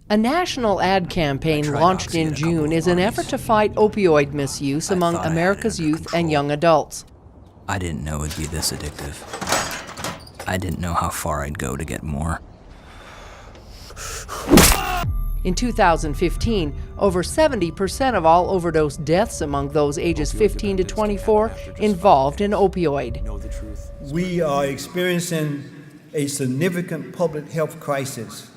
A national ad campaign launched in June is an effort to fight opioid misuse among America's youth and young adults. I didn't know it'd be this addictive. I didn't know how far I'd go to get more. In 2015, over 70% of all overdose deaths among those ages 15 to 24 involved an opioid. We are experiencing a significant public health crisis,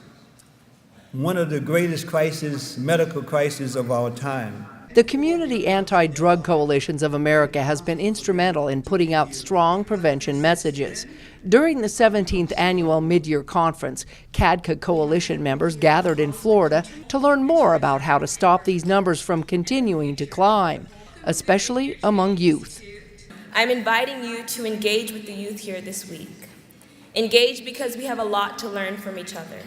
one of the greatest medical crises of our time. The Community Anti-Drug Coalitions of America has been instrumental in putting out strong prevention messages. During the 17th annual mid-year conference, CADCA coalition members gathered in Florida to learn more about how to stop these numbers from continuing to climb, especially among youth. I'm inviting you to engage with the youth here this week. Engage because we have a lot to learn from each other.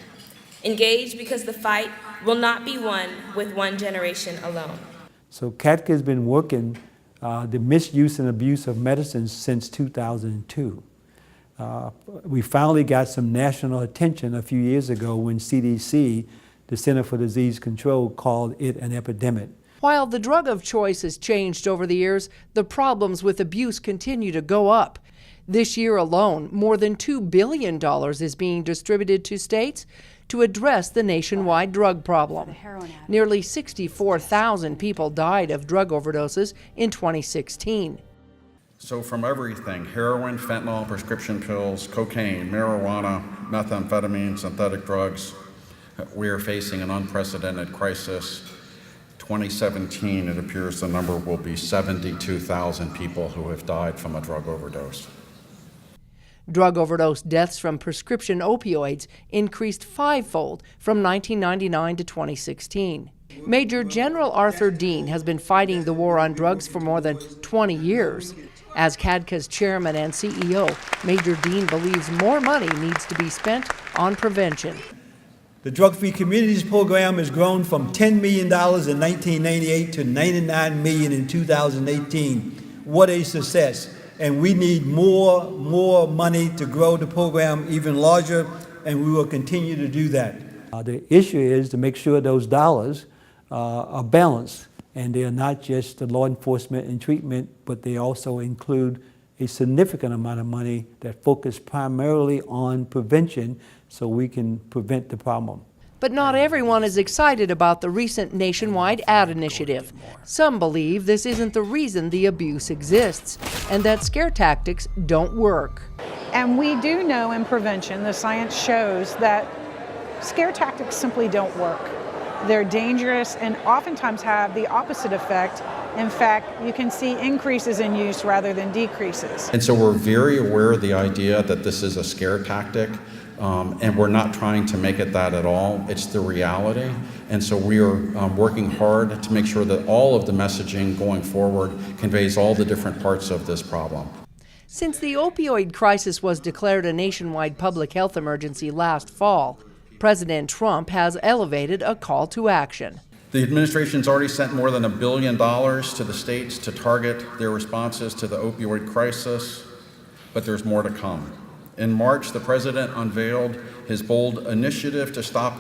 Engage because the fight will not be won with one generation alone. So CADCA has been working the misuse and abuse of medicines since 2002. We finally got some national attention a few years ago when CDC, the Center for Disease Control, called it an epidemic. While the drug of choice has changed over the years, the problems with abuse continue to go up. This year alone, more than $2 billion is being distributed to states to address the nationwide drug problem. Nearly 64,000 people died of drug overdoses in 2016. So from everything, heroin, fentanyl, prescription pills, cocaine, marijuana, methamphetamine, synthetic drugs, we are facing an unprecedented crisis. 2017, it appears the number will be 72,000 people who have died from a drug overdose. Drug overdose deaths from prescription opioids increased fivefold from 1999 to 2016. Major General Arthur Dean has been fighting the war on drugs for more than 20 years. As CADCA's chairman and CEO, Major Dean believes more money needs to be spent on prevention. The Drug-Free Communities Program has grown from $10 million in 1998 to $99 million in 2018. What a success. And we need more money to grow the program even larger, and we will continue to do that. The issue is to make sure those dollars are balanced, and they are not just the law enforcement and treatment, but they also include a significant amount of money that focus primarily on prevention so we can prevent the problem. But not everyone is excited about the recent nationwide ad initiative. Some believe this isn't the reason the abuse exists, and that scare tactics don't work. And we do know in prevention, the science shows that scare tactics simply don't work. They're dangerous and oftentimes have the opposite effect. In fact, you can see increases in use rather than decreases. And so we're very aware of the idea that this is a scare tactic. And we're not trying to make it that at all. It's the reality. And so we are working hard to make sure that all of the messaging going forward conveys all the different parts of this problem. Since the opioid crisis was declared a nationwide public health emergency last fall, President Trump has elevated a call to action. The administration's already sent more than $1 billion to the states to target their responses to the opioid crisis, but there's more to come. In March, the president unveiled his bold initiative to stop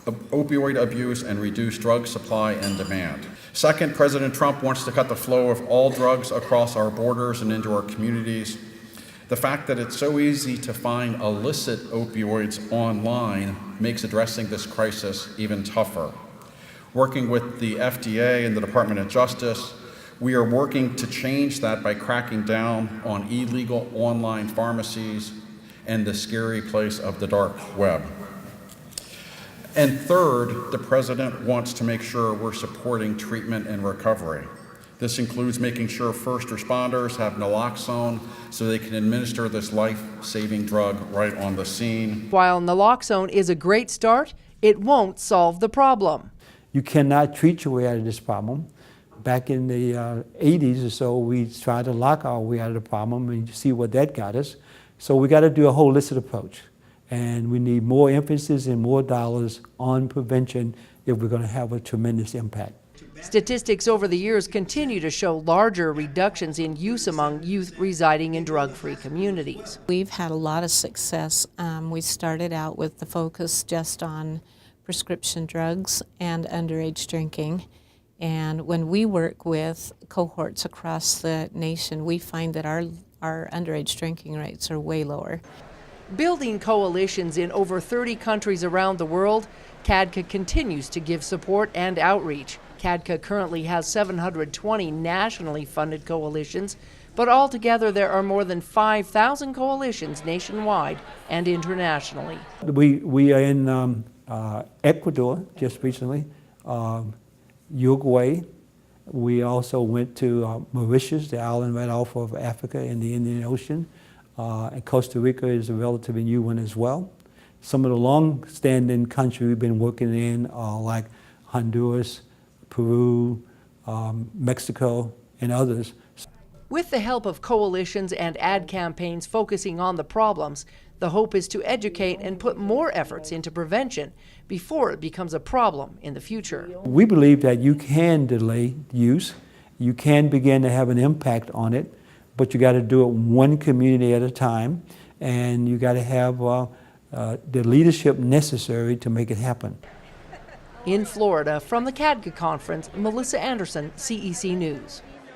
opioid abuse and reduce drug supply and demand. Second, President Trump wants to cut the flow of all drugs across our borders and into our communities. The fact that it's so easy to find illicit opioids online makes addressing this crisis even tougher. Working with the FDA and the Department of Justice, we are working to change that by cracking down on illegal online pharmacies and the scary place of the dark web. And third, the president wants to make sure we're supporting treatment and recovery. This includes making sure first responders have naloxone so they can administer this life-saving drug right on the scene. While naloxone is a great start, it won't solve the problem. You cannot treat your way out of this problem. Back in the 80s or so, we tried to lock our way out of the problem, and you see what that got us. So we got to do a holistic approach, and we need more emphasis and more dollars on prevention if we're going to have a tremendous impact. Statistics over the years continue to show larger reductions in use among youth residing in drug-free communities. We've had a lot of success. We started out with the focus just on prescription drugs and underage drinking. And when we work with cohorts across the nation, we find that our underage drinking rates are way lower. Building coalitions in over 30 countries around the world, CADCA continues to give support and outreach. CADCA currently has 720 nationally funded coalitions, but altogether there are more than 5,000 coalitions nationwide and internationally. We are in Ecuador just recently, Uruguay. We also went to Mauritius, the island right off of Africa in the Indian Ocean. And Costa Rica is a relatively new one as well. Some of the long-standing countries we've been working in are like Honduras, Peru, Mexico, and others. With the help of coalitions and ad campaigns focusing on the problems, the hope is to educate and put more efforts into prevention before it becomes a problem in the future. We believe that you can delay use, you can begin to have an impact on it, but you got to do it one community at a time, and you got to have the leadership necessary to make it happen. In Florida, from the CADCA conference, Melissa Anderson, CEC News.